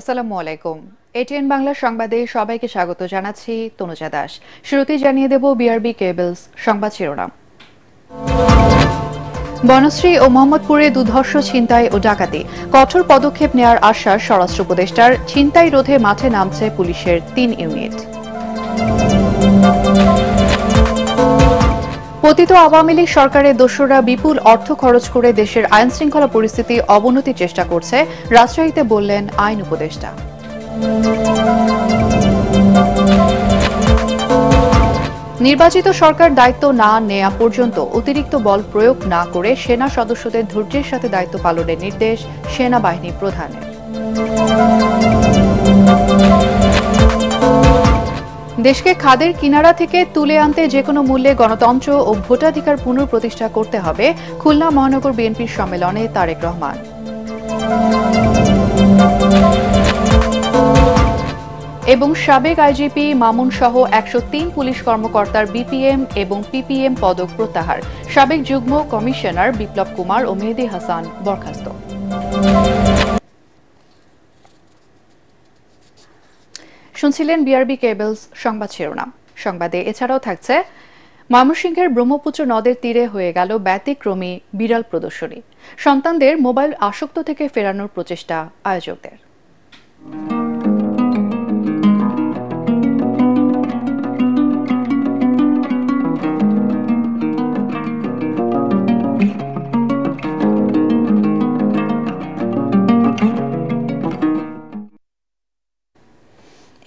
আসসালামু আলাইকুম। এটিএন বাংলা সংবাদে সবাইকে স্বাগত জানাচ্ছি তনুজা দাস। শুরুতেই জানিয়ে দেব বিআরবি কেবলস সংবাদ শিরোনাম। বনশ্রী ও মোহাম্মদপুরে দুর্ধর্ষ ছিনতাই ও ডাকাতি, কঠোর পদক্ষেপ নেওয়ার আশ্বাস স্বরাষ্ট্র উপদেষ্টার। ছিনতাই রোধে মাঠে নামছে পুলিশের ৩ ইউনিট। পতিত আওয়ামী লীগ সরকারের দোসররা বিপুল অর্থ খরচ করে দেশের আইন শৃঙ্খলা পরিস্থিতি অবনতির চেষ্টা করছে, রাজশাহীতে বললেন আইন উপদেষ্টা। নির্বাচিত সরকার দায়িত্ব না নেওয়া পর্যন্ত অতিরিক্ত বল প্রয়োগ না করে সেনা সদস্যদের ধৈর্যের সাথে দায়িত্ব পালনের নির্দেশ সেনাবাহিনী প্রধানের। দেশকে খাদের কিনারা থেকে তুলে আনতে যেকোনো মূল্যে গণতন্ত্র ও ভোটাধিকার পুনঃপ্রতিষ্ঠা করতে হবে, খুলনা মহানগর বিএনপির সম্মেলনে তারেক রহমান। এবং সাবেক আইজিপি মামুন সহ ১০৩ পুলিশ কর্মকর্তার বিপিএম এবং পিপিএম পদক প্রত্যাহার, সাবেক যুগ্ম কমিশনার বিপ্লব কুমার ও মেহেদী হাসান বরখাস্ত। শুনছিলেন বিআরবি কেবলস সংবাদ শিরোনাম। সংবাদে এছাড়াও থাকছে, ময়মনসিংহের ব্রহ্মপুত্র নদের তীরে হয়ে গেল ব্যতিক্রমী বিড়াল প্রদর্শনী, সন্তানদের মোবাইল আসক্ত থেকে ফেরানোর প্রচেষ্টা আয়োজকদের।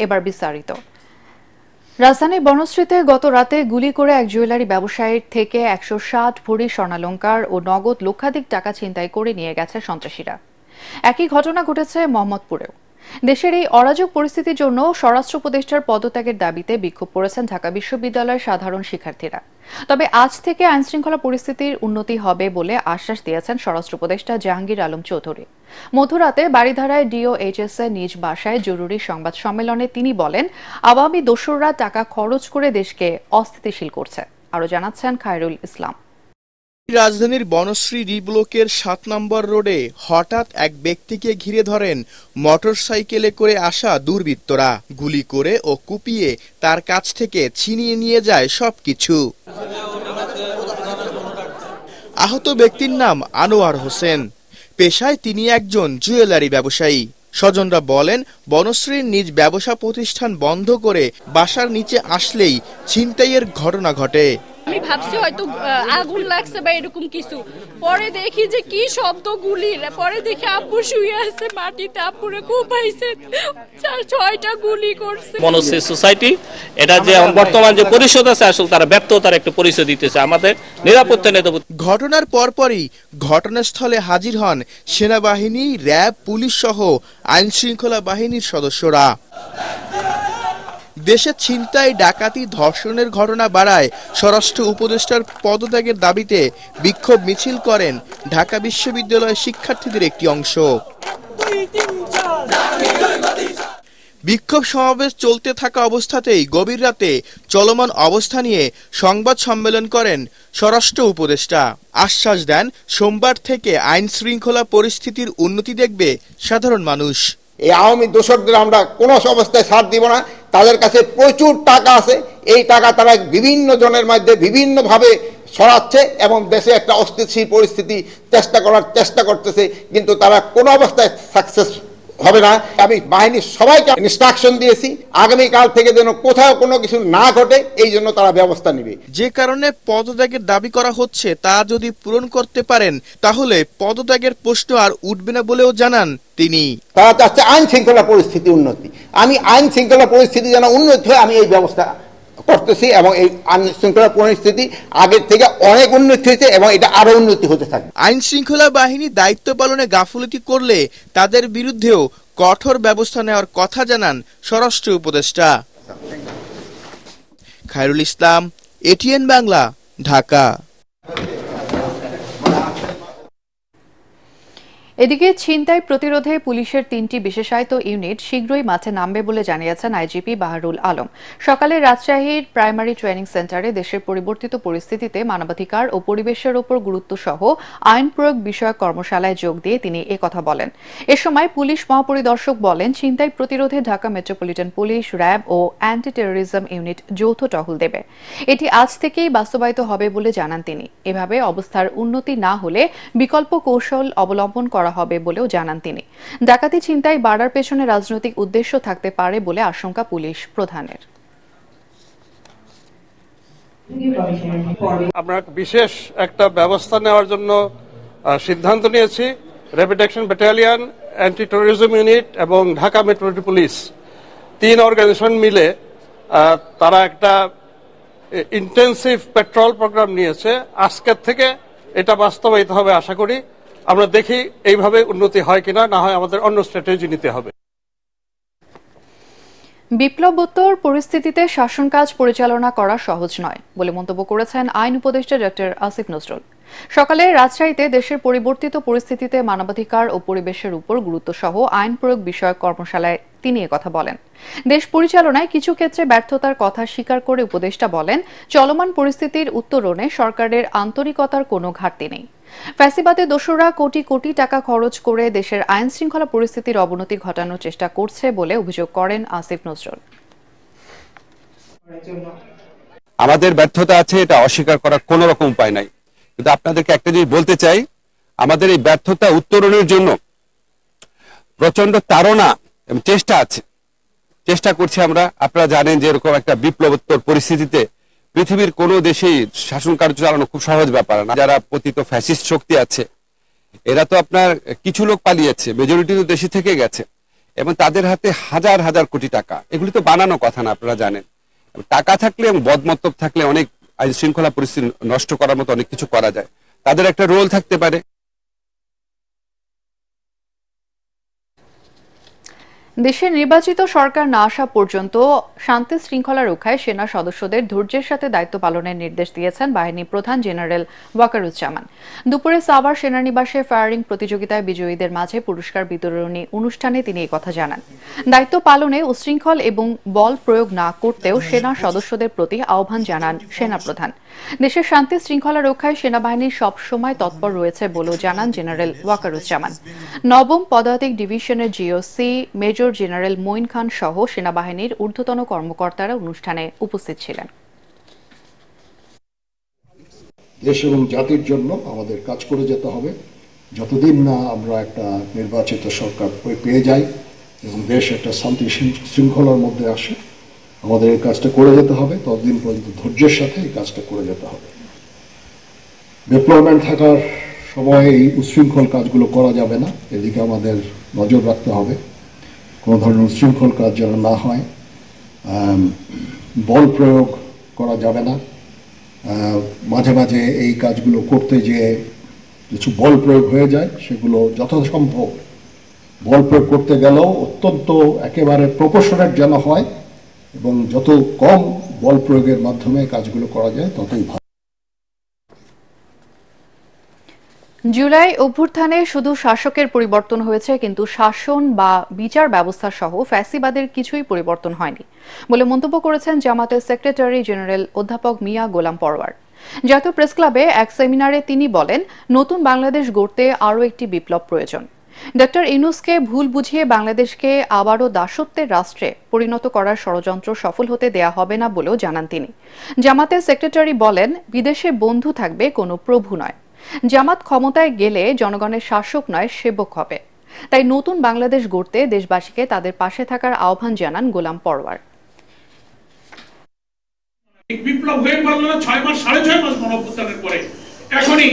এবার বিস্তারিত। রাজধানীর বনশ্রীতে গত রাতে গুলি করে এক জুয়েলারি ব্যবসায়ীর থেকে ১৬০ ভরি স্বর্ণালংকার ও নগদ লক্ষাধিক টাকা ছিনতাই করে নিয়ে গেছে সন্ত্রাসীরা। একই ঘটনা ঘটেছে মোহাম্মদপুরেও। দেশের এই অরাজক পরিস্থিতির জন্য স্বরাষ্ট্র উপদেষ্টার পদত্যাগের দাবিতে বিক্ষোভ করেছেন ঢাকা বিশ্ববিদ্যালয়ের সাধারণ শিক্ষার্থীরা। তবে আজ থেকে আইনশৃঙ্খলা পরিস্থিতির উন্নতি হবে বলে আশ্বাস দিয়েছেন স্বরাষ্ট্র উপদেষ্টা জাহাঙ্গীর আলম চৌধুরী। মধ্যরাতে বারিধারায় ডিওএইচএস এর নিজ বাসায় জরুরি সংবাদ সম্মেলনে তিনি বলেন, আওয়ামী দোসররা টাকা খরচ করে দেশকে অস্থিতিশীল করছে। আরো জানাচ্ছেন খায়রুল ইসলাম। রাজধানীর বনশ্রী ডি ব্লকের ৭ নম্বর রোডে হঠাৎ এক ব্যক্তিকে ঘিরে ধরেন মোটরসাইকেলে করে আসা দুর্বৃত্তরা। গুলি করে ও কুপিয়ে তার কাছ থেকে ছিনিয়ে নিয়ে যায় সবকিছু। আহত ব্যক্তির নাম আনোয়ার হোসেন। পেশায় তিনি একজন জুয়েলারি ব্যবসায়ী। স্বজনরা বলেন, বনশ্রীর নিজ ব্যবসা প্রতিষ্ঠান বন্ধ করে বাসার নিচে আসলেই ছিনতাইয়ের ঘটনা ঘটে। আমি ভাবছি হয়তো আগুন লাগছে বা এরকম কিছু, পরে দেখি যে কি শব্দ গুলির, পরে দেখি আব্বু শুয়ে আছে মাটিতে, আব্বুরে কোপাইছে, ৬টা গুলি করছে। বনশ্রী সোসাইটি এটা যে বর্তমান যে পরিষদ আছে, আসলে তারা ব্যর্থতার একটা পরিচয় দিতেছে আমাদের নিরাপত্তা নেই। ঘটনার পরপরই ঘটনাস্থলে হাজির হন সেনাবাহিনী, র্যাব, পুলিশ সহ আইন শৃঙ্খলা বাহিনীর সদস্যরা। দেশে ছিনতাই, ডাকাতি, ধর্ষণের ঘটনা বাড়ায় স্বরাষ্ট্র উপদেষ্টার পদত্যাগের দাবিতে বিক্ষোভ মিছিল করেন ঢাকা বিশ্ববিদ্যালয়ের শিক্ষার্থীদের একটি অংশ। বিক্ষোভ সমাবেশ চলতে থাকা অবস্থাতেই গভীর রাতে চলমান অবস্থা নিয়ে সংবাদ সম্মেলন করেন স্বরাষ্ট্র উপদেষ্টা। আশ্বাস দেন, সোমবার থেকে আইন শৃঙ্খলা পরিস্থিতির উন্নতি দেখবে সাধারণ মানুষ। এই আওয়ামী দোসরদের আমরা কোনো অবস্থায় ছাড় দিব না। তাদের কাছে প্রচুর টাকা আছে, এই টাকা তারা বিভিন্ন জনের মধ্যে বিভিন্নভাবে ছড়াচ্ছে এবং দেশে একটা অস্থিতিশীল পরিস্থিতি চেষ্টা করতেছে, কিন্তু তারা কোনো অবস্থায় সাকসেস হবে না। আমি বাহিনীর সবাইকে ইনস্ট্রাকশন দিয়েছি, আগামীকাল থেকে যেন কোথাও কোনো কিছু না ঘটে, এই জন্য তারা ব্যবস্থা নেবে। যে কারণে পদত্যাগের দাবি করা হচ্ছে, তা যদি পূরণ করতে পারেন তাহলে পদত্যাগের প্রশ্ন আর উঠবে না বলেও জানান তিনি। তারা চাচ্ছে আইন শৃঙ্খলা পরিস্থিতি উন্নতি। আমি আইন শৃঙ্খলা পরিস্থিতি যেন উন্নতি হয়, আমি এই ব্যবস্থা করতেছি এবং এই আইন শৃঙ্খলা পরিস্থিতি আগের থেকে অনেক উন্নতি হয়েছে এবং এটা আরো উন্নতি হতে থাকবে। আইন শৃঙ্খলা বাহিনী দায়িত্ব পালনে গাফিলতি করলে তাদের বিরুদ্ধেও কঠোর ব্যবস্থা নেওয়ার কথা জানান স্বরাষ্ট্র উপদেষ্টা। খায়রুল ইসলাম, এটিএন বাংলা, ঢাকা। এদিকে ছিনতাই প্রতিরোধে পুলিশের 3টি বিশেষায়িত ইউনিট শীঘ্রই মাঠে নামবে বলে জানিয়েছেন আইজিপি বাহারুল আলম। সকালে রাজশাহীর প্রাইমারি ট্রেনিং সেন্টারে দেশের পরিবর্তিত পরিস্থিতিতে মানবাধিকার ও পরিবেশের ওপর গুরুত্ব সহ আইন প্রয়োগ বিষয়ক কর্মশালায় যোগ দিয়ে তিনি একথা বলেন। এ সময় পুলিশ মহাপরিদর্শক বলেন, ছিনতাই প্রতিরোধে ঢাকা মেট্রোপলিটন পুলিশ, র্যাব ও অ্যান্টি টেরোরিজম ইউনিট যৌথ টহল দেবে। এটি আজ থেকেই বাস্তবায়িত হবে বলে জানান তিনি। এভাবে অবস্থার উন্নতি না হলে বিকল্প কৌশল অবলম্বন করা হবে বলেও জানান তিনি। ডাকাতি ছিনতাই বাড়ার পেছনে রাজনৈতিক উদ্দেশ্য থাকতে পারে বলে আশঙ্কা পুলিশ প্রধানের। আমরা বিশেষ একটা ব্যবস্থা নেওয়ার জন্য সিদ্ধান্ত নিয়েছি। Rapid action battalion, anti terrorism unit এবং ঢাকা মেট্রোপলিটন পুলিশ 3 অর্গানাইজেশন মিলে তারা একটা ইন্টেন্সিভ পেট্রোল প্রোগ্রাম নিয়েছে। আজকের থেকে এটা বাস্তবায়িত হবে আশা করি। আমরা দেখি এইভাবে উন্নতি হয় কিনা, না হয় আমাদের অন্য স্ট্র্যাটেজি নিতে হবে। বিপ্লবোত্তর পরিস্থিতিতে শাসন কাজ পরিচালনা করা সহজ নয় বলে মন্তব্য করেছেন আইন উপদেষ্টা ডক্টর আসিফ নজরুল। সকালে রাজশাহীতে দেশের পরিবর্তিত পরিস্থিতিতে মানবাধিকার ও পরিবেশের উপর গুরুত্ব সহ আইন প্রয়োগ বিষয়ক কর্মশালায় তিনি একথা বলেন। দেশ পরিচালনায় কিছু ক্ষেত্রে ব্যর্থতার কথা স্বীকার করে উপদেষ্টা বলেন, চলমান পরিস্থিতির উত্তরণে সরকারের আন্তরিকতার কোনো ঘাটতি নেই। ফ্যাসিবাদে দোসররা কোটি কোটি টাকা খরচ করে দেশের আইন শৃঙ্খলা পরিস্থিতির অবনতি ঘটানোর চেষ্টা করছে বলে অভিযোগ করেন আসিফ নজরুল। আমাদের ব্যর্থতা আছে, এটা অস্বীকার করার কোনো রকম উপায় নাই, কিন্তু আপনাদেরকে একটা জিনিস বলতে চাই, আমাদের এই ব্যর্থতা উত্তরণের জন্য প্রচন্ড তাড়না এবং চেষ্টা করছি আমরা। আপনারা জানেন যে এরকম একটা বিপ্লবোত্তর পরিস্থিতিতে পৃথিবীর কোনো দেশেই শাসন কার্য চালানো খুব সহজ ব্যাপার না। যারা পতিত ফ্যাসিস্ট শক্তি আছে, এরা তো আপনার কিছু লোক পালিয়েছে, মেজরিটি তো দেশে থেকে গেছে, এবং তাদের হাতে হাজার হাজার কোটি টাকা। এগুলি তো বানানো কথা না, আপনারা জানেন। টাকা থাকলে এবং বদমতলব থাকলে অনেক আইন শৃঙ্খলা পরিস্থিতি নষ্ট করার মতো অনেক কিছু করা যায়। তাদের একটা রোল থাকতে পারে। দেশে নির্বাচিত সরকার না আসা পর্যন্ত শান্তি শৃঙ্খলা রক্ষায় সেনা সদস্যদের ধৈর্যের সাথে দায়িত্ব পালনের নির্দেশ দিয়েছেন বাহিনী প্রধান জেনারেল ওয়াকারুজ্জামান। দুপুরে সাভার সেনানিবাসে ফায়ারিং প্রতিযোগিতায় বিজয়ীদের মাঝে পুরস্কার বিতরণী অনুষ্ঠানে তিনি একথা জানান। দায়িত্ব পালনে উচ্ছৃঙ্খল এবং বল প্রয়োগ না করতেও সেনা সদস্যদের প্রতি আহ্বান জানান সেনাপ্রধান। দেশের শান্তি শৃঙ্খলা রক্ষায় সেনাবাহিনী সবসময় তৎপর রয়েছে বলেও জানান জেনারেল ওয়াকারুজ্জামান। নবম পদাতিক ডিভিশনের জিওসি মেজর জেনারেল মঈন খান সহ সেনাবাহিনীর ঊর্ধ্বতন কর্মকর্তারা অনুষ্ঠানে উপস্থিত ছিলেন। দেশ এবং জাতির জন্য আমাদের কাজ করে যেতে হবে। যতদিন না আমরা একটা নির্বাচিত সরকার পেয়ে যাই এবং দেশ একটা শান্তি শৃঙ্খলার মধ্যে আসে, আমাদের এই কাজটা করে যেতে হবে। ততদিন পর্যন্ত ধৈর্যের সাথে এই কাজটা করে যেতে হবে। ডেভেলপমেন্ট থাকার সময় এই উচ্ছৃঙ্খল কাজগুলো করা যাবে না, এদিকে আমাদের নজর রাখতে হবে। কোনো ধরনের উচ্ছৃঙ্খল কাজ যেন না হয়, বল প্রয়োগ করা যাবে না। মাঝে মাঝে এই কাজগুলো করতে যেয়ে কিছু বল প্রয়োগ হয়ে যায়, সেগুলো যথাসম্ভব বল প্রয়োগ করতে গেলেও অত্যন্ত একেবারে প্রপোর্শনেট যেন হয়, এবং যত কম বল প্রয়োগের মাধ্যমে কাজগুলো করা যায় ততই ভালো। জুলাই অভ্যুত্থানে শুধু শাসকের পরিবর্তন হয়েছে, কিন্তু শাসন বা বিচার ব্যবস্থা সহ ফ্যাসিবাদের কিছুই পরিবর্তন হয়নি বলে মন্তব্য করেছেন জামাতের সেক্রেটারি জেনারেল অধ্যাপক মিয়া গোলাম পরওয়ার। জাতীয় প্রেস ক্লাবে এক সেমিনারে তিনি বলেন, নতুন বাংলাদেশ গড়তে আরও একটি বিপ্লব প্রয়োজন। ডক্টর ইউনূসকে ভুল বুঝিয়ে বাংলাদেশকে আবারও দাসত্বের রাষ্ট্রে পরিণত করার ষড়যন্ত্র সফল হতে দেয়া হবে না বলেও জানান তিনি। জামাতের সেক্রেটারি বলেন, বিদেশে বন্ধু থাকবে, কোনো প্রভু নয়। জামাত ক্ষমতায় গেলে জনগণের শাসক নয়, সেবক হবে। তাই নতুন বাংলাদেশ গড়তে দেশবাসীকে তাদের পাশে থাকার আহ্বান জানান গোলাম পরওয়ার। বিপ্লব হয়ে পারল না 6 মাস 6.5 মাস গণঅভ্যুত্থানের পরে। এখনই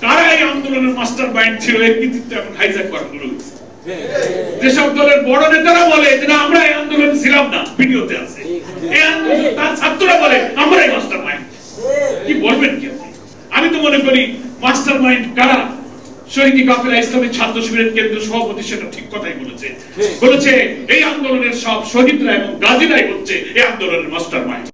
কারা এই আন্দোলনের মাস্টার মাইন্ড ছিল, এর কৃতিত্ব এখন হাইজ্যাক করা শুরু হয়েছে। যেসব দলের বড় নেতারা বলে যে না আমরা এই আন্দোলনে ছিলাম না, ভিডিওতে আছে, এই আন্দোলন তার ছাত্ররা বলে আমরাই মাস্টার মাইন্ড। কি বলবেন কি? আমি তো মনে করি মাস্টার মাইন্ড কারা, শহীদি কাফেলা ইসলামী ছাত্র শিবিরের কেন্দ্রীয় সভাপতি সেটা ঠিক কথাই বলেছে এই আন্দোলনের সব শহীদরা এবং গাজীরাই হচ্ছে এই আন্দোলনের মাস্টার মাইন্ড।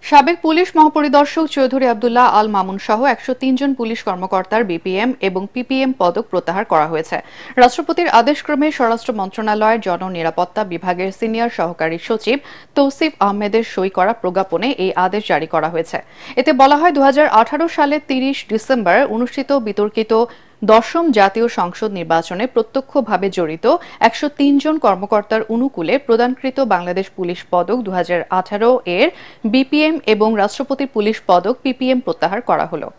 সাবেক পুলিশ মহাপরিদর্শক চৌধুরী আব্দুল্লাহ আল মামুন সহ 103 জন পুলিশ কর্মকর্তার বিপিএম এবং পিপিএম পদক প্রত্যাহার করা হয়েছে। রাষ্ট্রপতির আদেশক্রমে স্বরাষ্ট্র মন্ত্রণালয়ের জননিরাপত্তা বিভাগের সিনিয়র সহকারী সচিব তৌসিফ আহমেদের সই করা প্রজ্ঞাপনে এই আদেশ জারি করা হয়েছে। এতে বলা হয় 2018 সালের 30 ডিসেম্বর অনুষ্ঠিত বিতর্কিত দশম জাতীয় সংসদ নির্বাচনে প্রত্যক্ষভাবে জড়িত 103 জন কর্মকর্তার অনুকূলে প্রদানকৃত বাংলাদেশ পুলিশ পদক 2018 এর বিপিএম এবং রাষ্ট্রপতির পুলিশ পদক পিপিএম প্রত্যাহার করা হলো।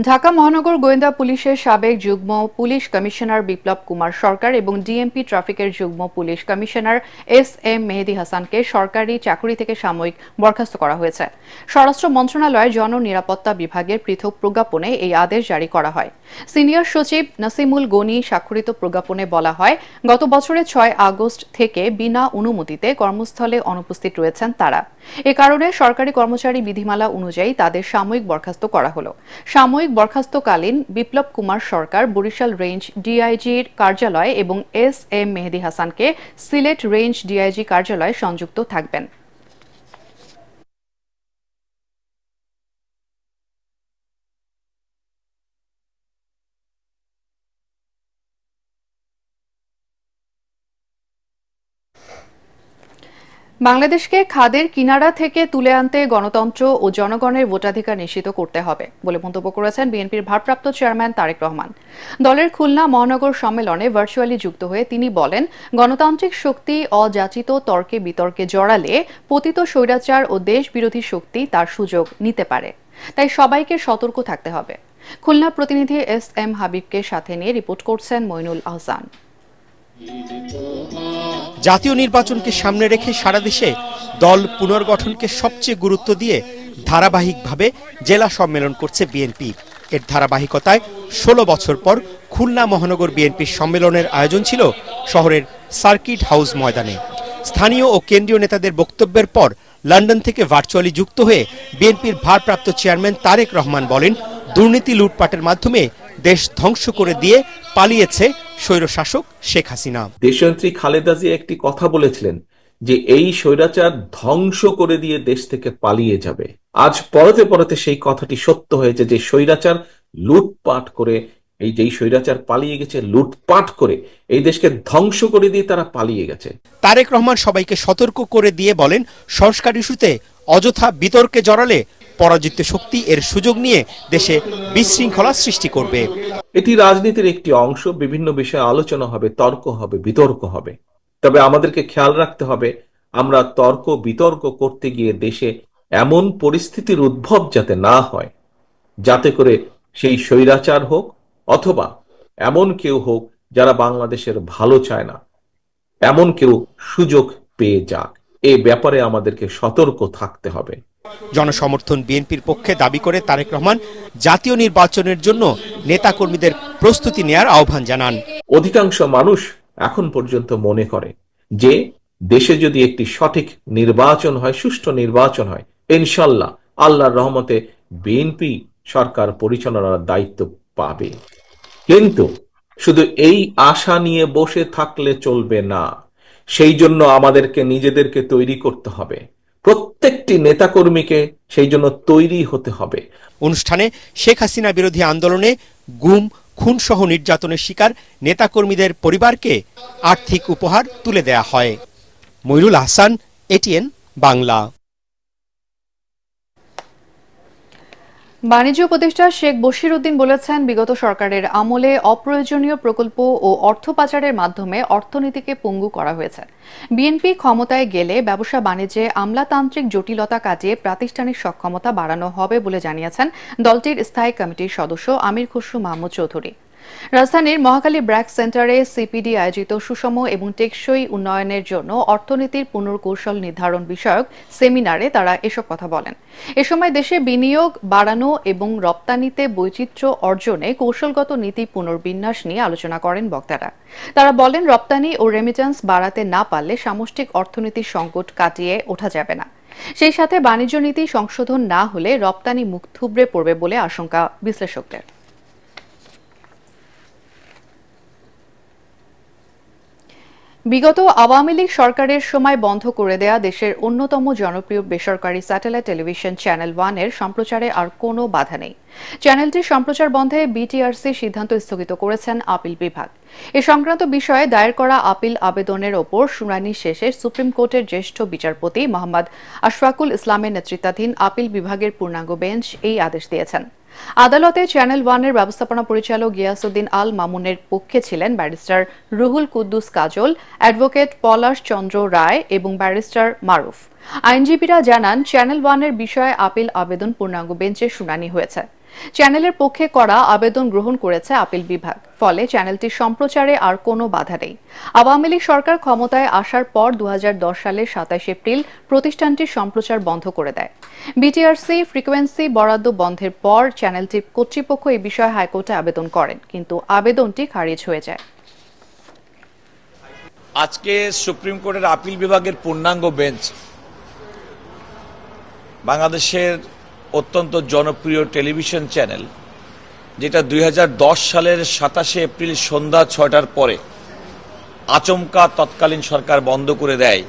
ঢাকা মহানগর গোয়েন্দা পুলিশের সাবেক যুগ্ম পুলিশ কমিশনার বিপ্লব কুমার সরকার এবং ডিএমপি ট্রাফিকের যুগ্ম পুলিশ কমিশনার এস.এম. মেহেদী হাসানকে সরকারি চাকরি থেকে সাময়িক বরখাস্ত করা হয়েছে। স্বরাষ্ট্র মন্ত্রণালয়ের জননিরাপত্তা বিভাগের পৃথক প্রজ্ঞাপনে এই আদেশ জারি করা হয়। সিনিয়র সচিব নাসিমুল গনি স্বাক্ষরিত প্রজ্ঞাপনে বলা হয়, গত বছরের 6 আগস্ট থেকে বিনা অনুমতিতে কর্মস্থলে অনুপস্থিত রয়েছেন তারা। এ কারণে সরকারি কর্মচারী বিধিমালা অনুযায়ী তাদের সাময়িক বরখাস্ত করা হলো। সাময়িক বরখাস্তকালীন বিপ্লব কুমার সরকার বরিশাল রেঞ্জ ডিআইজির কার্যালয় এবং এস.এম. মেহেদী হাসানকে সিলেট রেঞ্জ ডিআইজি কার্যালয়ে সংযুক্ত থাকবেন। বাংলাদেশকে খাদের কিনারা থেকে তুলে আনতে গণতন্ত্র ও জনগণের ভোটাধিকার নিশ্চিত করতে হবে বলে মন্তব্য করেছেন বিএনপির ভারপ্রাপ্ত চেয়ারম্যান তারেক রহমান। দলের খুলনা মহানগর সম্মেলনে ভার্চুয়ালি যুক্ত হয়ে তিনি বলেন, গণতান্ত্রিক শক্তি অযাচিত তর্কে বিতর্কে জড়ালে পতিত স্বৈরাচার ও দেশ বিরোধী শক্তি তার সুযোগ নিতে পারে। তাই সবাইকে সতর্ক থাকতে হবে। খুলনা প্রতিনিধি এস.এম. হাবিবকে সাথে নিয়ে রিপোর্ট করছেন মইনুল আহসান। জাতীয় নির্বাচনকে সামনে রেখে সারা দেশে দল পুনর্গঠনকে সবচেয়ে গুরুত্ব দিয়ে ধারাবাহিকভাবে জেলা সম্মেলন করছে বিএনপি। এর ধারাবাহিকতায় 16 বছর পর খুলনা মহানগর বিএনপির সম্মেলনের আয়োজন ছিল শহরের সার্কিট হাউস ময়দানে। স্থানীয় ও কেন্দ্রীয় নেতাদের বক্তব্যের পর লন্ডন থেকে ভার্চুয়ালি যুক্ত হয়ে বিএনপির ভারপ্রাপ্ত চেয়ারম্যান তারেক রহমান বলেন, দুর্নীতি লুটপাটের মাধ্যমে দেশ ধ্বংস করে দিয়ে পালিয়েছে স্বৈরশাসক শেখ হাসিনা। দেশনেত্রী খালেদা জিয়া একটি কথা বলেছিলেন যে এই স্বৈরাচার ধ্বংস করে দিয়ে দেশ থেকে পালিয়ে যাবে। আজ পরতে পরতে সেই কথাটি সত্য হয়েছে যে স্বৈরাচার লুটপাট করে, এই যেই স্বৈরাচার পালিয়ে গেছে লুটপাট করে এই দেশকে ধ্বংস করে দিয়ে তারা পালিয়ে গেছে। তারেক রহমান সবাইকে সতর্ক করে দিয়ে বলেন, সংস্কার ইস্যুতে অযথা বিতর্কে জড়ালে পরাজিত শক্তি এর সুযোগ নিয়ে দেশে বিশৃঙ্খলা সৃষ্টি করবে। এটি রাজনীতির একটি অংশ, বিভিন্ন বিষয়ে আলোচনা হবে, তর্ক হবে, বিতর্ক হবে। তবে আমাদেরকে খেয়াল রাখতে হবে আমরা তর্ক বিতর্ক করতে গিয়ে দেশে এমন পরিস্থিতির উদ্ভব যাতে না হয়, যাতে করে সেই স্বৈরাচার হোক অথবা এমন কেউ হোক যারা বাংলাদেশের ভালো চায় না, এমন কেউ সুযোগ পেয়ে যাক। এ ব্যাপারে আমাদেরকে সতর্ক থাকতে হবে। জনসমর্থন বিএনপির পক্ষে দাবি করে তারেক রহমান জাতীয় নির্বাচনের জন্য নেতাকর্মীদের প্রস্তুতি নেয়ার আহ্বান জানান। অধিকাংশ মানুষ এখন পর্যন্ত মনে করে যে দেশে যদি একটি সঠিক নির্বাচন হয়, সুষ্ঠু নির্বাচন হয়, ইনশাল্লাহ আল্লাহর রহমতে বিএনপি সরকার পরিচালনার দায়িত্ব পাবে। কিন্তু শুধু এই আশা নিয়ে বসে থাকলে চলবে না। সেই জন্য আমাদেরকে নিজেদেরকে তৈরি করতে হবে, প্রত্যেকটি নেতাকর্মীকে সেই জন্য তৈরি হতে হবে। অনুষ্ঠানে শেখ হাসিনা বিরোধী আন্দোলনে গুম, খুন সহ নির্যাতনের শিকার নেতাকর্মীদের পরিবারকে আর্থিক উপহার তুলে দেয়া হয়। মইনুল আহসান, এটিএন বাংলা। বাণিজ্য উপদেষ্টা শেখ বশির উদ্দিন বলেছেন, বিগত সরকারের আমলে অপ্রয়োজনীয় প্রকল্প ও অর্থ পাচারের মাধ্যমে অর্থনীতিকে পঙ্গু করা হয়েছে। বিএনপি ক্ষমতায় গেলে ব্যবসা বাণিজ্যে আমলাতান্ত্রিক জটিলতা কাটিয়ে প্রাতিষ্ঠানিক সক্ষমতা বাড়ানো হবে বলে জানিয়েছেন দলটির স্থায়ী কমিটির সদস্য আমির খসরু মাহমুদ চৌধুরী। রাজধানীর মহাখালী ব্র্যাক সেন্টারে সিপিডি আয়োজিত সুষম এবং টেকসই উন্নয়নের জন্য অর্থনীতির পুনর্কৌশল নির্ধারণ বিষয়ক সেমিনারে তারা এসব কথা বলেন। এ সময় দেশে বিনিয়োগ বাড়ানো এবং রপ্তানিতে বৈচিত্র্য অর্জনে কৌশলগত নীতি পুনর্বিন্যাস নিয়ে আলোচনা করেন বক্তারা। তারা বলেন, রপ্তানি ও রেমিটেন্স বাড়াতে না পারলে সামষ্টিক অর্থনীতির সংকট কাটিয়ে ওঠা যাবে না। সেই সাথে বাণিজ্য নীতি সংশোধন না হলে রপ্তানি মুখ থুবড়ে পড়বে বলে আশঙ্কা বিশ্লেষকদের। বিগত আওয়ামী লীগ সরকারের সময় বন্ধ করে দেয়া দেশের অন্যতম জনপ্রিয় বেসরকারি স্যাটেলাইট টেলিভিশন চ্যানেল 1 এর সম্প্রচারে আর কোনো বাধা নেই। চ্যানেলটির সম্প্রচার বন্ধে বিটিআরসি সিদ্ধান্ত স্থগিত করেছেন আপিল বিভাগ। এ সংক্রান্ত বিষয়ে দায়ের করা আপিল আবেদনের ওপর শুনানি শেষে সুপ্রিম কোর্টের জ্যেষ্ঠ বিচারপতি মোহাম্মদ আশফাকুল ইসলামের নেতৃত্বাধীন আপিল বিভাগের পূর্ণাঙ্গ বেঞ্চ এই আদেশ দিয়েছেন। আদালতে চ্যানেল 1 এর ব্যবস্থাপনা পরিচালক গিয়াসউদ্দিন আল মামুনের পক্ষে ছিলেন ব্যারিস্টার রুহুল কুদ্দুস কাজল, অ্যাডভোকেট পলাশ চন্দ্র রায় এবং ব্যারিস্টার মারুফ। আইনজীবীরা জানান, চ্যানেল 1 এর বিষয়ে আপিল আবেদন পূর্ণাঙ্গ বেঞ্চে শুনানি হয়েছে। চ্যানেলের পক্ষে করা আবেদন গ্রহণ করেছে আপিল বিভাগ। ফলে চ্যানেলটির সম্প্রচারে আর কোনো বাধা নেই। আওয়ামী লীগ সরকার ক্ষমতায় আসার পর 2010 সালের 27 এপ্রিল প্রতিষ্ঠানটির সম্প্রচার বন্ধ করে দেয়। বিটিআরসি ফ্রিকোয়েন্সি বরাদ্দ বন্ধের পর চ্যানেলটির কর্তৃপক্ষ এই বিষয়ে হাইকোর্টে আবেদন করেন, কিন্তু আবেদনটি খারিজ হয়ে যায়। আজকে সুপ্রিম কোর্টের আপিল বিভাগের পূর্ণাঙ্গ বেঞ্চ বাংলাদেশের অত্যন্ত জনপ্রিয় টেলিভিশন চ্যানেল, যেটা 2010 সালের 27 এপ্রিল সন্ধ্যা 6টার পরে আচমকা তৎকালীন সরকার বন্ধ করে দেয়,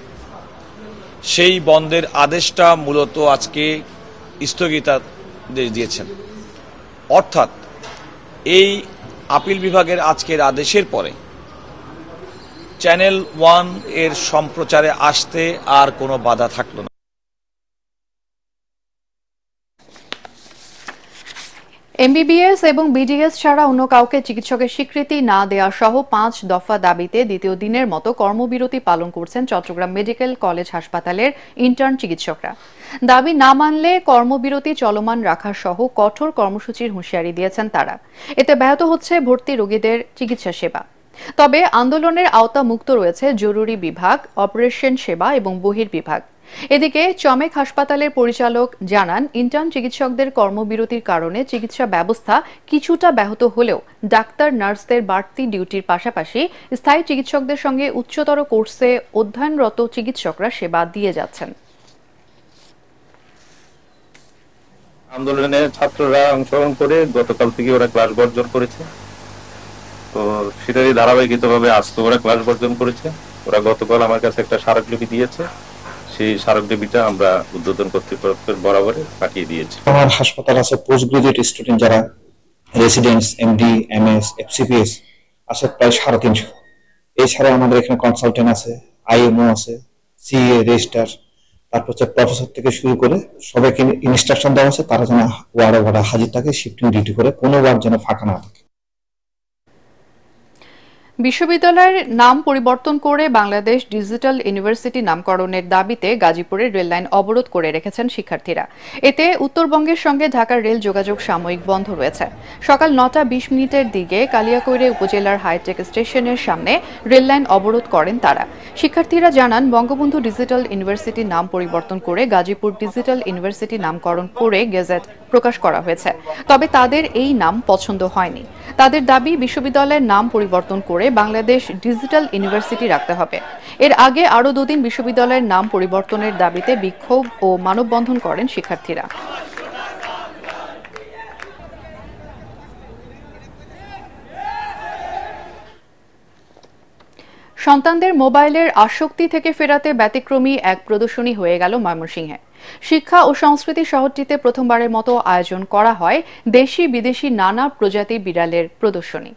সেই বন্ধের আদেশটা মূলত আজকে স্থগিতাদেশ দিয়েছেন। অর্থাৎ এই আপিল বিভাগের আজকের আদেশের পরে চ্যানেল 1 এর সম্প্রচারে আসতে আর কোনো বাধা থাকলো না। এমবিবিএস এবং বিডিএস ছাড়া অন্য কাউকে চিকিৎসকের স্বীকৃতি না দেওয়া সহ 5 দফা দাবিতে দ্বিতীয় দিনের মতো কর্মবিরতি পালন করছেন চট্টগ্রাম মেডিকেল কলেজ হাসপাতালের ইন্টার্ন চিকিৎসকরা। দাবি না মানলে কর্মবিরতি চলমান রাখা সহ কঠোর কর্মসূচির হুঁশিয়ারি দিয়েছেন তারা। এতে ব্যাহত হচ্ছে ভর্তি রোগীদের চিকিৎসা সেবা। তবে আন্দোলনের আওতা মুক্ত রয়েছে জরুরি বিভাগ, অপারেশন সেবা এবং বহির্বিভাগ। এদিকে চমেক হাসপাতালের পরিচালক জানান, ইন্টার্ন চিকিৎসকদের কর্মবিরতির কারণে চিকিৎসা ব্যবস্থা কিছুটা ব্যাহত হলেও ডাক্তার নার্সদের বাড়তি ডিউটির পাশাপাশি স্থায়ী চিকিৎসকদের সঙ্গে উচ্চতর কোর্সে অধ্যয়নরত চিকিৎসকরা সেবা দিয়ে যাচ্ছেন। আন্দোলনে ছাত্ররা অংশগ্রহণ করে গতকাল থেকে ওরা ক্লাস বর্জন করেছে, তো সেটারই ধারাবাহিকভাবে আজকে ওরা ক্লাস বর্জন করেছে। ওরা গতকাল আমার কাছে একটা স্মারকলিপি দিয়েছে, সেই স্মারকলিপিটা আমরা উদ্বোধন কর্তৃপক্ষের বরাবরে পাঠিয়ে দিয়েছি। আমার হাসপাতাল আছে পোস্ট গ্রাজুয়েট স্টুডেন্ট যারা রেসিডেন্টস, এমডি, এমএস, এফসিপিএস আছে প্রায় 350। এছাড়া আমাদের এখানে কনসালটেন্ট আছে, আইএমও আছে, সিএ, রেজিস্ট্রার, তারপর হচ্ছে প্রফেসর থেকে শুরু করে সবাইকে ইনস্ট্রাকশন দেওয়া আছে তারা যেন ওয়ার্ডে হাজির থাকে, শিফটিং ডিউটি করে, কোনো ওয়ার্ড যেন ফাঁকা না থাকে। বিশ্ববিদ্যালয়ের নাম পরিবর্তন করে বাংলাদেশ ডিজিটাল ইউনিভার্সিটি নামকরণের দাবিতে গাজীপুরের রেললাইন অবরোধ করে রেখেছেন শিক্ষার্থীরা। এতে উত্তরবঙ্গের সঙ্গে ঢাকার রেল যোগাযোগ সাময়িক বন্ধ রয়েছে। সকাল 9:20 দিকে কালিয়াকৈরে উপজেলার হাইটেক স্টেশনের সামনে রেললাইন অবরোধ করেন তারা। শিক্ষার্থীরা জানান, বঙ্গবন্ধু ডিজিটাল ইউনিভার্সিটির নাম পরিবর্তন করে গাজীপুর ডিজিটাল ইউনিভার্সিটি নামকরণ করে গেজেট প্রকাশ করা হয়েছে, তবে তাদের এই নাম পছন্দ হয়নি। তাদের দাবি, বিশ্ববিদ্যালয়ের নাম পরিবর্তন করে বাংলাদেশ ডিজিটাল ইউনিভার্সিটি রাখতে হবে। এর আগে আরও 2 দিন বিশ্ববিদ্যালয়ের নাম পরিবর্তনের দাবিতে বিক্ষোভ ও মানববন্ধন করেন শিক্ষার্থীরা। সন্তানদের মোবাইলের আসক্তি থেকে ফেরাতে ব্যতিক্রমী এক প্রদর্শনী হয়ে গেল ময়মনসিংহে। শিক্ষা ও সংস্কৃতি শহরটিতে প্রথমবারের মতো আয়োজন করা হয় দেশি বিদেশি নানা প্রজাতি বিড়ালের প্রদর্শনী।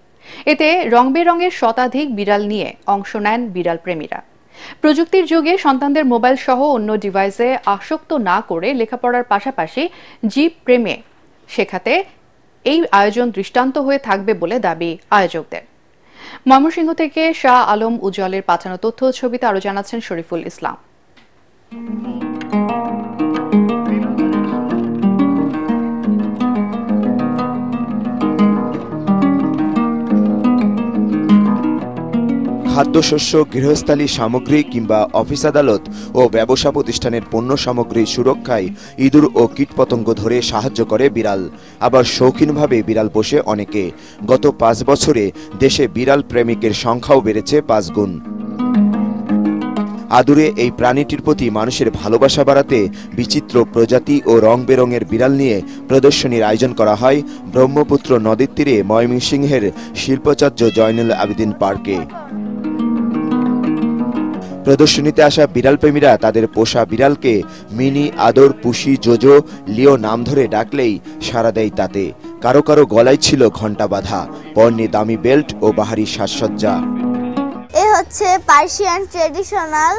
এতে রং বেরঙের শতাধিক বিড়াল নিয়ে অংশ নেন বিড়াল প্রেমীরা। প্রযুক্তির যুগে সন্তানদের মোবাইল সহ অন্য ডিভাইসে আসক্ত না করে লেখাপড়ার পাশাপাশি জীব প্রেমে শেখাতে এই আয়োজন দৃষ্টান্ত হয়ে থাকবে বলে দাবি আয়োজকদের। ময়মনসিংহ থেকে শাহ আলম উজ্জ্বলের পাঠানো তথ্য ও ছবিতে আরো জানাচ্ছেন শরীফুল ইসলাম। খাদ্যশস্য, গৃহস্থালী সামগ্রী কিংবা অফিস আদালত ও ব্যবসা প্রতিষ্ঠানের পণ্য সামগ্রী সুরক্ষায় ইঁদুর ও কীটপতঙ্গ ধরে সাহায্য করে বিড়াল। আবার শৌখিনভাবে বিড়াল পোষে অনেকে। গত 5 বছরে দেশে বিড়াল প্রেমিকের সংখ্যাও বেড়েছে 5 গুণ। আদুরে এই প্রাণীটির প্রতি মানুষের ভালোবাসা বাড়াতে বিচিত্র প্রজাতি ও রং বেরঙের বিড়াল নিয়ে প্রদর্শনীর আয়োজন করা হয় ব্রহ্মপুত্র নদীর তীরে ময়মনসিংহের শিল্পাচার্য জয়নুল আবেদিন পার্কে। প্রদর্শনীতে আসা বিড়াল প্রেমীরা তাদের পোষা বিড়ালকে মিনি, আদর, পুষি, জোজো, লিও নাম ধরে ডাকলেই সাড়া দেয় তাতে। কারো কারো গলায় ছিল ঘণ্টা বাঁধা, পরনে দামি বেল্ট ও বাহারি সাজসজ্জা। এ হচ্ছে পার্সিয়ান ট্রেডিশনাল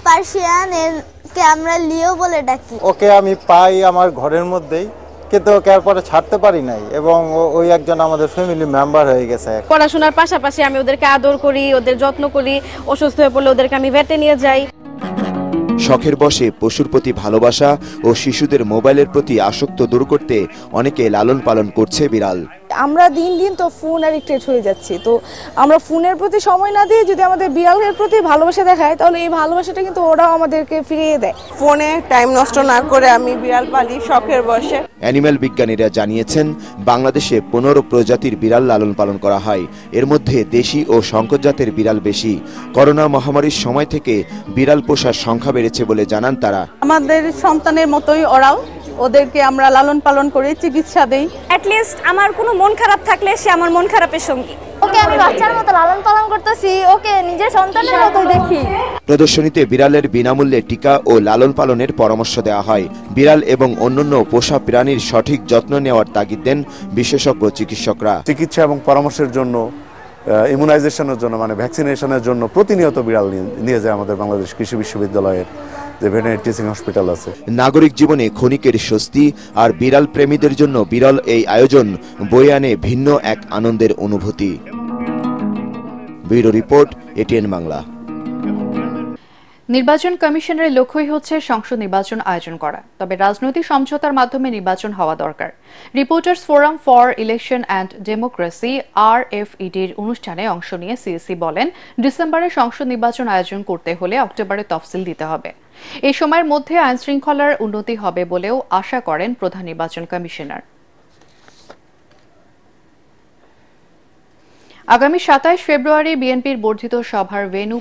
পার্সিয়ান, এরকে আমরা লিও বলে ডাকি। ওকে আমি পাই আমার ঘরের মধ্যেই, কিন্তু ওকে আর পরে ছাড়তে পারি নাই এবং ওই একজন আমাদের ফ্যামিলি মেম্বার হয়ে গেছে। পড়াশোনার পাশাপাশি আমি ওদেরকে আদর করি, ওদের যত্ন করি, অসুস্থ হয়ে পড়লে ওদেরকে আমি ভেটে নিয়ে যাই। শখের বশে পশুর প্রতি ভালোবাসা ও শিশুদের মোবাইলের প্রতি আসক্ত দূর করতে অনেকে লালন পালন করছে বিড়াল। আমরা দিন দিন তো ফোন অ্যাডিক্টেড হয়ে যাচ্ছি, তো আমরা ফোনের প্রতি সময় না দিয়ে যদি আমাদের বিড়ালের প্রতি ভালোবাসা দেখায়, তাহলে এই ভালোবাসাটা কিন্তু ওরাও আমাদেরকে ফিরিয়ে দেয়। ফোনে টাইম নষ্ট না করে আমি বিড়াল পালি শখের বশে। অ্যানিম্যাল বিজ্ঞানীরা জানিয়েছেন বাংলাদেশে 15 প্রজাতির বিড়াল লালন পালন করা হয়। এর মধ্যে দেশি ও সংকর জাতের বিড়াল বেশি। করোনা মহামারীর সময় থেকে বিড়াল পোষার সংখ্যা বেড়েছে বলে জানান তারা। আমাদের সন্তানের মতোই ওরাও, ওদেরকে আমরা লালন পালন করি, চিকিৎসা দেই। অ্যাটলিস্ট আমার কোনো মন খারাপ থাকলে সে আমার মন খারাপের সঙ্গী। ওকে আমি বাচ্চার মতো লালন পালন করতেছি, ওকে নিজের সন্তানের মতো দেখি। প্রদর্শনীতে বিড়ালের বিনামূল্যে টিকা ও লালন পালনের পরামর্শ দেওয়া হয়। বিড়াল এবং অন্যান্য পোষা প্রাণীর সঠিক যত্ন নেওয়ার তাগিদ দেন বিশেষজ্ঞ চিকিৎসকরা। চিকিৎসা এবং পরামর্শের জন্য, ইমিউনাইজেশনের জন্য, মানে ভ্যাকসিনেশনের জন্য প্রতিনিয়ত বিড়াল নিয়ে যায় আমাদের বাংলাদেশ কৃষি বিশ্ববিদ্যালয়ের যে ভেটেরিনারি টিচিং হসপিটাল আছে। নাগরিক জীবনে ক্ষণিকের স্বস্তি আর বিড়াল প্রেমীদের জন্য বিরল এই আয়োজন বয়ে আনে ভিন্ন এক আনন্দের অনুভূতি। Bureau report, ATN Bangla. নির্বাচন কমিশনের লক্ষ্যই হচ্ছে সংসদ নির্বাচন আয়োজন করা, তবে রাজনৈতিক সমঝোতার মাধ্যমে নির্বাচন হওয়া দরকার। Reporters forum for election and democracy RFEDর অনুষ্ঠানে অংশ নিয়ে সিএসি বলেন, ডিসেম্বরে সংসদ নির্বাচন আয়োজন করতে হলে অক্টোবরে তফসিল দিতে হবে। এই সময়ের মধ্যে আইন শৃঙ্খলার উন্নতি হবে বলেও আশা করেন প্রধান নির্বাচন কমিশনার। আগামী 27 ফেব্রুয়ারি বিএনপির বর্ধিত সভার ভেন্যু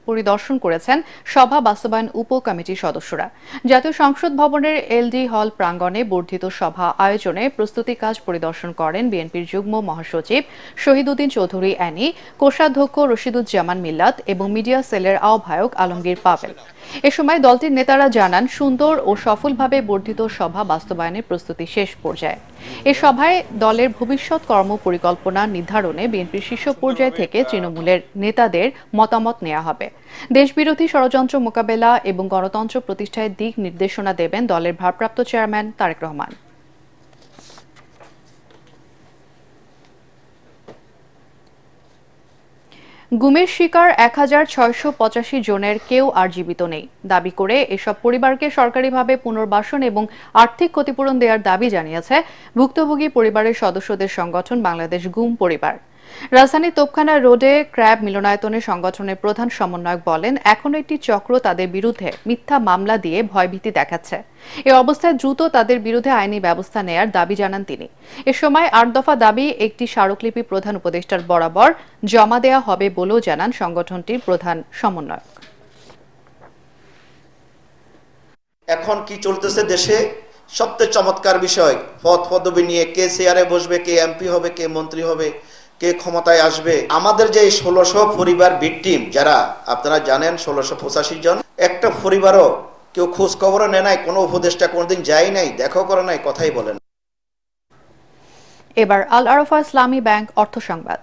পরিদর্শন করেছেন সভা বাস্তবায়ন উপ কমিটির সদস্যরা। জাতীয় সংসদ ভবনের LD হল প্রাঙ্গণে বর্ধিত সভা আয়োজনে প্রস্তুতি কাজ পরিদর্শন করেন বিএনপির যুগ্ম মহাসচিব শহীদউদ্দিন চৌধুরী অ্যানি, কোষাধ্যক্ষ রশিদুজ্জামান মিল্লাত এবং মিডিয়া সেলের আহ্বায়ক আলমগীর পাভেল। এ সময় দলটির নেতারা জানান, সুন্দর ও সফলভাবে বর্ধিত সভা বাস্তবায়নের প্রস্তুতি শেষ পর্যায়ে। এ সভায় দলের ভবিষ্যৎ কর্মপরিকল্পনা নির্ধারণে বিএনপির শীর্ষ পর্যায় থেকে তৃণমূলের নেতাদের মতামত নেওয়া হবে। দেশবিরোধী ষড়যন্ত্র মোকাবেলা এবং গণতন্ত্র প্রতিষ্ঠায় দিক নির্দেশনা দেবেন দলের ভারপ্রাপ্ত চেয়ারম্যান তারেক রহমান। গুমের শিকার 1685 জনের কেউ আর জীবিত নেই দাবি করে এসব পরিবারকে সরকারিভাবে পুনর্বাসন এবং আর্থিক ক্ষতিপূরণ দেওয়ার দাবি জানিয়েছে ভুক্তভোগী পরিবারের সদস্যদের সংগঠন বাংলাদেশ গুম পরিবার। রাজধানী তোপখানা রোডে ক্র্যাব মিলনায়তনের সংগঠনের প্রধান সমন্বয়ক বলেন, এখনো একটি চক্র তাদের বিরুদ্ধে মিথ্যা মামলা দিয়ে ভয়ভীতি দেখাচ্ছে। এ অবস্থায় দ্রুত তাদের বিরুদ্ধে আইনি ব্যবস্থা নেয়ার দাবি জানান তিনি। এ সময় 8 দফা দাবি একটি স্মারকলিপি প্রধান উপদেষ্টার বরাবর জমা দেওয়া হবে বলেও জানান সংগঠনটির প্রধান সমন্বয়ক। এখন কি চলতেছে দেশে, সবচেয়ে চমৎকার বিষয়, পদ পদবি নিয়ে কে চেয়ারে বসবে, কে এমপি হবে, কে মন্ত্রী হবে, কে ক্ষমতায় আসবে। আমাদের যে 1600 পরিবার ভিকটিম, যারা আপনারা জানেন 1685 জন, একটা পরিবারও কেউ খোঁজ খবরও নেয় নাই, কোনো উপদেষ্টা কোনোদিন যায় নাই, দেখাও করে নাই, কথাই বলেন। এবার আল আরাফা ইসলামী ব্যাংক অর্থ সংবাদ।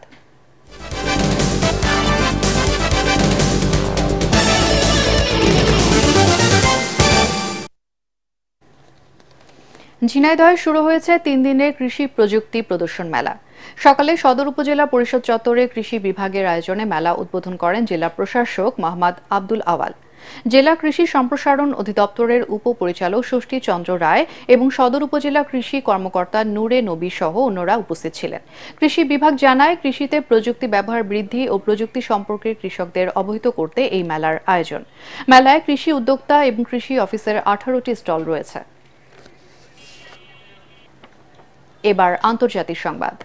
ঝিনাইদহে শুরু হয়েছে 3 দিনের কৃষি প্রযুক্তি প্রদর্শন মেলা। সকালে সদর উপজেলা পরিষদ চত্বরে কৃষি বিভাগের আয়োজনে মেলা উদ্বোধন করেন জেলা প্রশাসক মোহাম্মদ আব্দুল আওয়াল। জেলা কৃষি সম্প্রসারণ অধিদপ্তরের উপপরিচালক ষষ্ঠী চন্দ্র রায় এবং সদর উপজেলা কৃষি কর্মকর্তা নূরে নবী সহ অন্যরা উপস্থিত ছিলেন। কৃষি বিভাগ জানায়, কৃষিতে প্রযুক্তি ব্যবহার বৃদ্ধি ও প্রযুক্তি সম্পর্কে কৃষকদের অবহিত করতে এই মেলার আয়োজন। মেলায় কৃষি উদ্যোক্তা এবং কৃষি অফিসের 18টি স্টল রয়েছে। এবার আন্তর্জাতিক সংবাদ।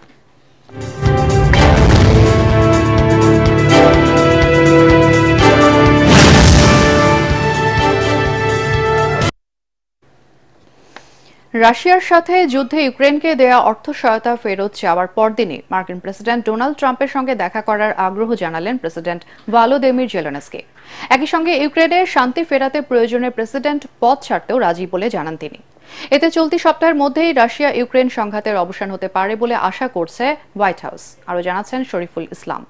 রাশিয়ার সাথে যুদ্ধে ইউক্রেনকে দেয়া অর্থ সহায়তা ফেরত চাওয়ার পরদিনই মার্কিন প্রেসিডেন্ট ডোনাল্ড ট্রাম্পের সঙ্গে দেখা করার আগ্রহ জানালেন প্রেসিডেন্ট ভলোদিমির জেলেনস্কি। একই সঙ্গে ইউক্রেনের শান্তি ফেরাতে প্রয়োজনে প্রেসিডেন্ট পদ ছাড়তেও রাজি বলে জানান তিনি। এতে চলতি সপ্তাহের মধ্যেই রাশিয়া ইউক্রেন সংঘাতের অবসান হতে পারে বলে আশা করছে হোয়াইট হাউস। আরও জানাচ্ছেন শরীফুল ইসলাম।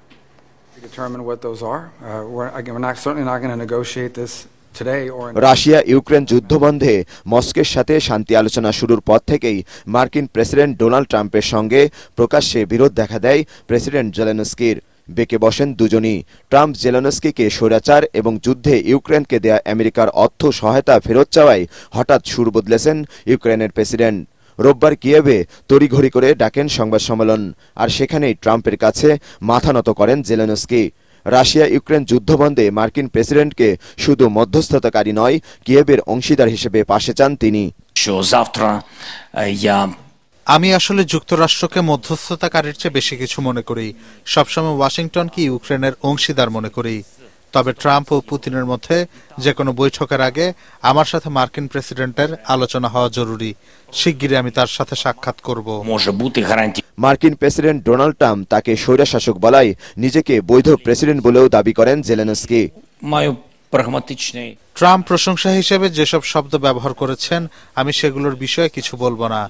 রাশিয়া ইউক্রেন যুদ্ধবন্ধে মস্কোর সাথে শান্তি আলোচনা শুরুর পর থেকেই মার্কিন প্রেসিডেন্ট ডোনাল্ড ট্রাম্পের সঙ্গে প্রকাশ্যে বিরোধ দেখা দেয় প্রেসিডেন্ট জেলেনস্কির। বেঁকে বসেন দুজনই। ট্রাম্প জেলেনস্কিকে স্বৈরাচার এবং যুদ্ধে ইউক্রেনকে দেয়া আমেরিকার অর্থ সহায়তা ফেরত চাওয়ায় হঠাৎ সুর বদলেছেন ইউক্রেনের প্রেসিডেন্ট। রোববার কিয়েভে তড়িঘড়ি করে ডাকেন সংবাদ সম্মেলন, আর সেখানেই ট্রাম্পের কাছে মাথা নত করেন জেলেনস্কি। রাশিয়া ইউক্রেন যুদ্ধবন্ধে মার্কিন প্রেসিডেন্টকে শুধু মধ্যস্থতাকারী নয়, কিয়েভের অংশীদার হিসেবে পাশে চান তিনি। আমি আসলে যুক্তরাষ্ট্রকে মধ্যস্থতাকারীর চেয়ে বেশি কিছু মনে করি। সবসময় ওয়াশিংটনকে ইউক্রেনের অংশীদার মনে করি। তবে ট্রাম্প ও পুতিনের মধ্যে যে কোনো বৈঠকের আগে আমার সাথে মার্কিন প্রেসিডেন্টের আলোচনা হওয়া জরুরি। শিগগিরই আমি তার সাথে সাক্ষাৎ করব। মার্কিন প্রেসিডেন্ট ডোনাল্ড ট্রাম্প তাকে স্বৈরশাসক বলায় নিজেকে বৈধ প্রেসিডেন্ট বলেও দাবি করেন জেলেনস্কি। ট্রাম্প প্রশংসা হিসেবে যেসব শব্দ ব্যবহার করেছেন আমি সেগুলোর বিষয়ে কিছু বলবো না।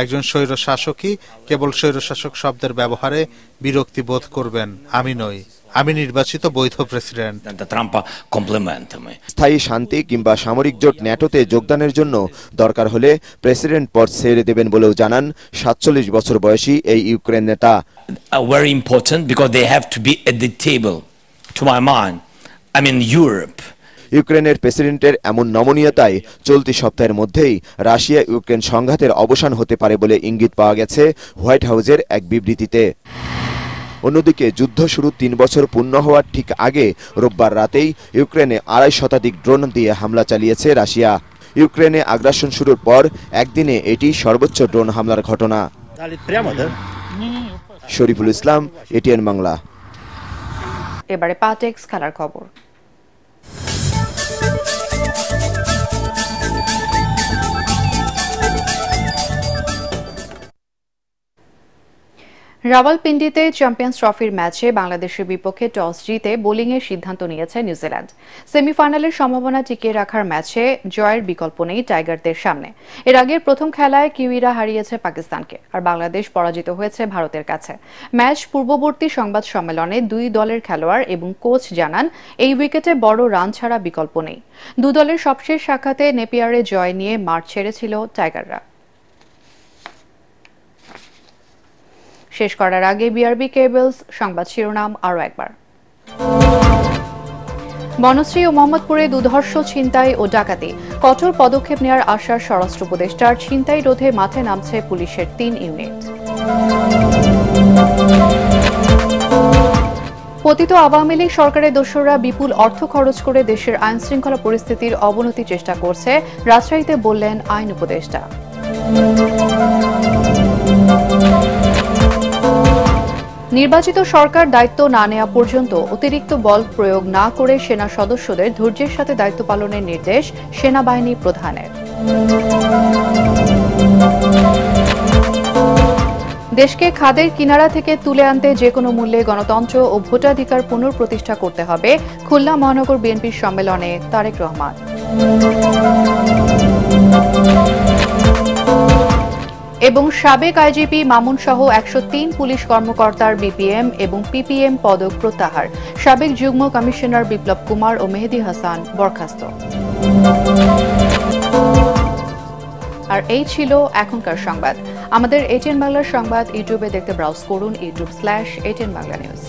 একজন স্বৈরশাসকই কেবল স্বৈরশাসক শব্দের ব্যবহারে বিরক্তি বোধ করবেন, আমি নই। আমি নির্বাচিত বৈধ প্রেসিডেন্ট। স্থায়ী শান্তি কিংবা সামরিক জোট ন্যাটোতে যোগদানের জন্য দরকার হলে প্রেসিডেন্ট পদ ছেড়ে দেবেন বলেও জানান 47 বছর বয়সী এই ইউক্রেন নেতা। Very important because they have to be at the table. To my mind, I mean Europe. ইউক্রেনের প্রেসিডেন্টের এমন নমনীয়তায় চলতি সপ্তাহের মধ্যেই রাশিয়া ইউক্রেন সংঘাতের অবসান হতে পারে বলে ইঙ্গিত পাওয়া গেছে হোয়াইট হাউসের এক বিবৃতিতে। অন্যদিকে যুদ্ধ শুরু 3 বছর পূর্ণ হওয়ার ঠিক আগে রোববার রাতেই ইউক্রেনে 2.5 শতাধিক ড্রোন দিয়ে হামলা চালিয়েছে রাশিয়া। ইউক্রেনে আগ্রাসন শুরুর পর একদিনে এটি সর্বোচ্চ ড্রোন হামলার ঘটনা। শরীফুল ইসলাম, এটিএন বাংলা। এবারে পাটেক্স খেলার খবর। রাওয়ালপিন্ডিতে চ্যাম্পিয়ন্স ট্রফির ম্যাচে বাংলাদেশের বিপক্ষে টস জিতে বোলিংয়ের সিদ্ধান্ত নিয়েছে নিউজিল্যান্ড। সেমিফাইনালের সম্ভাবনা টিকিয়ে রাখার ম্যাচে জয়ের বিকল্প নেই টাইগারদের সামনে। এর আগের প্রথম খেলায় কিউইরা হারিয়েছে পাকিস্তানকে, আর বাংলাদেশ পরাজিত হয়েছে ভারতের কাছে। ম্যাচ পূর্ববর্তী সংবাদ সম্মেলনে দুই দলের খেলোয়াড় এবং কোচ জানান এই উইকেটে বড় রান ছাড়া বিকল্প নেই। দু দলের সবশেষ সাক্ষাতে নেপিয়ারে জয় নিয়ে মাঠ ছেড়েছিল টাইগাররা। শেষ করার আগে বিআরবি কেবলস সংবাদ শিরোনাম আরও একবার। বনশ্রী ও মোহাম্মদপুরে দুধর্ষ ছিনতাই ও ডাকাতি, কঠোর পদক্ষেপ নেওয়ার আশ্বাস স্বরাষ্ট্র উপদেষ্টার। ছিনতাই রোধে মাঠে নামছে পুলিশের 3 ইউনিট। পতিত আওয়ামী লীগ সরকারের দোসররা বিপুল অর্থ খরচ করে দেশের আইন শৃঙ্খলা পরিস্থিতির অবনতি চেষ্টা করছে, রাজশাহীতে বললেন আইন উপদেষ্টা। নির্বাচিত সরকার দায়িত্ব না নেওয়া পর্যন্ত অতিরিক্ত বল প্রয়োগ না করে সেনা সদস্যদের ধৈর্যের সাথে দায়িত্ব পালনের নির্দেশ সেনাবাহিনী প্রধানের। দেশকে খাদের কিনারা থেকে তুলে আনতে যেকোনো মূল্যে গণতন্ত্র ও ভোটাধিকার পুনঃপ্রতিষ্ঠা করতে হবে, খুলনা মহানগর বিএনপির সম্মেলনে তারেক রহমান। এবং সাবেক আইজিপি মামুন সহ 103 পুলিশ কর্মকর্তার বিপিএম এবং পিপিএম পদক প্রত্যাহার। সাবেক যুগ্ম কমিশনার বিপ্লব কুমার ও মেহেদী হাসান বরখাস্ত। আর এই ছিল এখনকার সংবাদ। আমাদের এটিএন বাংলার সংবাদ ইউটিউবে দেখতে ব্রাউজ করুন youtube/ATN Bangla News।